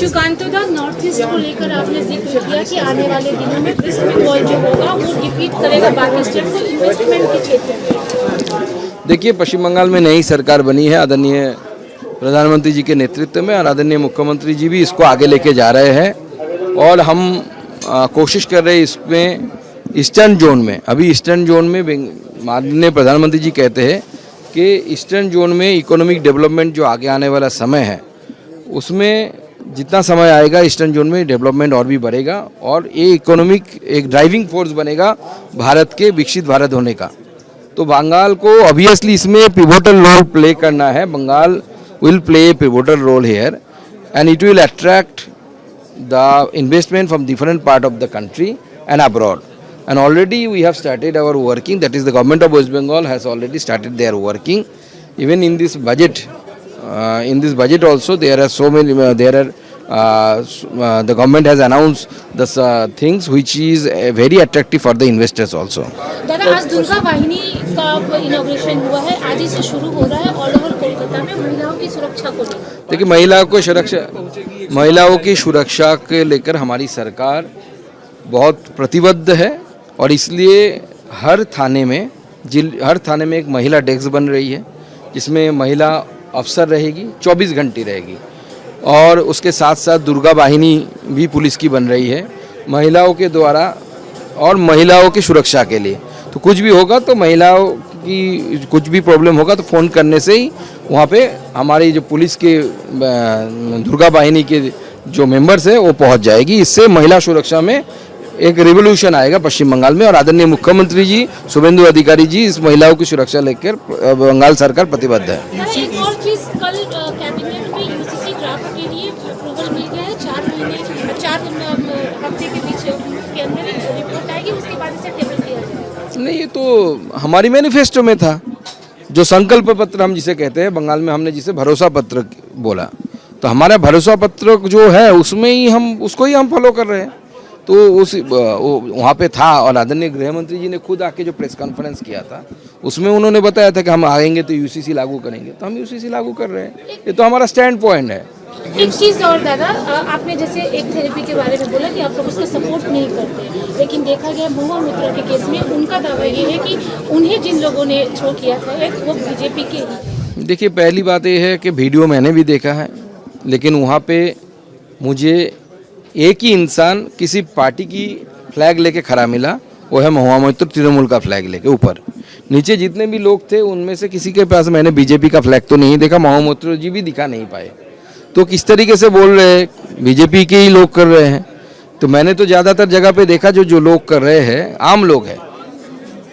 शुकांत दा, north east को लेकर आपने जिक्र किया कि आने वाले दिनों में वेस्ट बंगाल जो होगा वो डिफीट करेगा बाकी स्टेट को इन्वेस्टमेंट के क्षेत्र में। देखिए, पश्चिम बंगाल में नई सरकार बनी है आदरणीय प्रधानमंत्री जी के नेतृत्व में, और आदरणीय मुख्यमंत्री जी भी इसको आगे लेके जा रहे हैं। और हम कोशिश कर रहे हैं इसमें ईस्टर्न जोन में, अभी ईस्टर्न जोन में माननीय प्रधानमंत्री जी कहते हैं कि ईस्टर्न जोन में इकोनॉमिक डेवलपमेंट जो आगे आने वाला समय है उसमें जितना समय आएगा ईस्टर्न जोन में डेवलपमेंट और भी बढ़ेगा, और ये इकोनॉमिक एक ड्राइविंग फोर्स बनेगा भारत के विकसित भारत होने का। तो बंगाल को ऑब्वियसली इसमें पिवोटल रोल प्ले करना है। Bengal will play a pivotal role here and it will attract the investment from different part of the country and abroad. And already we have started our working, that is the government of West Bengal has already started their working. Even in this budget also there are so many, the government has announced the things which is very attractive for the investors also. दादा, आज दुर्गा वाहिनी का inauguration हुआ है, आज ही से शुरू हो रहा है ऑल ओवर कोलकाता में महिलाओं की सुरक्षा को लेकर। देखिए, महिलाओं की सुरक्षा के लेकर हमारी सरकार बहुत प्रतिबद्ध है, और इसलिए हर थाने में एक महिला डेस्क बन रही है जिसमें महिला अफसर रहेगी, 24 घंटे रहेगी। और उसके साथ साथ दुर्गा वाहिनी भी पुलिस की बन रही है महिलाओं के द्वारा, और महिलाओं की सुरक्षा के लिए। तो कुछ भी होगा तो महिलाओं की कुछ भी प्रॉब्लम होगा तो फ़ोन करने से ही वहाँ पे हमारी जो पुलिस के दुर्गा वाहिनी के जो मेंबर्स हैं वो पहुँच जाएगी। इससे महिला सुरक्षा में एक रिवोल्यूशन आएगा पश्चिम बंगाल में, और आदरणीय मुख्यमंत्री जी शुभेंदु अधिकारी जी इस महिलाओं की सुरक्षा लेकर बंगाल सरकार प्रतिबद्ध है। एक और चीज, कल कैबिनेट में यूसीसी ड्राफ्ट के लिए अप्रूवल मिल गया है। 4 हफ्ते के पीछे के अंदर एक रिपोर्ट आएगी, उसके बाद इसे टेबल किया जाएगा। नहीं, ये तो हमारी मैनिफेस्टो में था, जो संकल्प पत्र हम जिसे कहते हैं बंगाल में, हमने जिसे भरोसा पत्र बोला, तो हमारा भरोसा पत्र जो है उसमें ही उसको ही हम फॉलो कर रहे हैं। तो वहाँ पे था, और आदरणीय गृह मंत्री जी ने खुद आके जो प्रेस कॉन्फ्रेंस किया था उसमें उन्होंने बताया था कि हम आएंगे तो यूसीसी लागू करेंगे, तो हम यूसीसी लागू कर रहे हैं। ये तो हमारा स्टैंड पॉइंट है। एक चीज़ और दादा, आपने जैसे एक थेरेपी के बारे में बोला कि आप लोग उसका सपोर्ट नहीं करते, लेकिन देखा गया महुआ मोइत्रा के केस में उनका दावा ये है कि उन्हें जिन लोगों ने थ्रो किया था वो बीजेपी के। देखिए, पहली बात यह है कि वीडियो मैंने भी देखा है, लेकिन वहाँ पे मुझे एक ही इंसान किसी पार्टी की फ्लैग लेके खड़ा मिला, वो है महुआ मोइत्रा तृणमूल का फ्लैग लेके ऊपर। नीचे जितने भी लोग थे उनमें से किसी के पास मैंने बीजेपी का फ्लैग तो नहीं देखा, महुआ मोइत्रा जी भी दिखा नहीं पाए। तो किस तरीके से बोल रहे हैं, बीजेपी के ही लोग कर रहे हैं। तो मैंने तो ज़्यादातर जगह पे देखा जो लोग कर रहे हैं आम लोग हैं,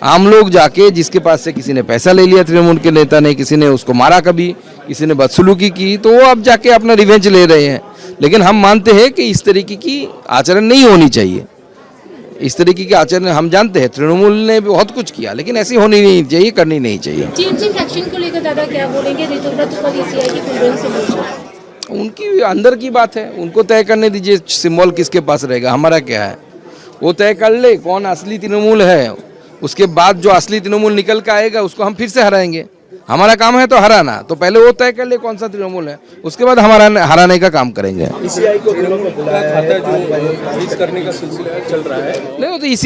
आम लोग जाके जिसके पास से किसी ने पैसा ले लिया तृणमूल के नेता ने, किसी ने उसको मारा, कभी किसी ने बदसलूकी की, तो वो अब जाके अपना रिवेंज ले रहे हैं। लेकिन हम मानते हैं कि इस तरीके की आचरण नहीं होनी चाहिए। इस तरीके के आचरण हम जानते हैं तृणमूल ने भी बहुत कुछ किया, लेकिन ऐसी होनी नहीं चाहिए, करनी नहीं चाहिए। टीएमसी फैक्शन को लेकर दादा क्या बोलेंगे? ऋतुव्रत कल सीआई की कॉन्फ्रेंस से पूछा, उनकी अंदर की बात है, उनको तय करने दीजिए सिंबल किसके पास रहेगा, हमारा क्या है। वो तय कर ले कौन असली तृणमूल है, उसके बाद जो असली तृणमूल निकल के आएगा उसको हम फिर से हराएंगे। हमारा काम है तो हराना, तो पहले वो तय कर ले कौन सा तृणमूल है, उसके बाद हमारा हराने का काम करेंगे। सीआई को तृणमूल खाता जो करने का सिलसिला चल रहा है, नहीं, वो तो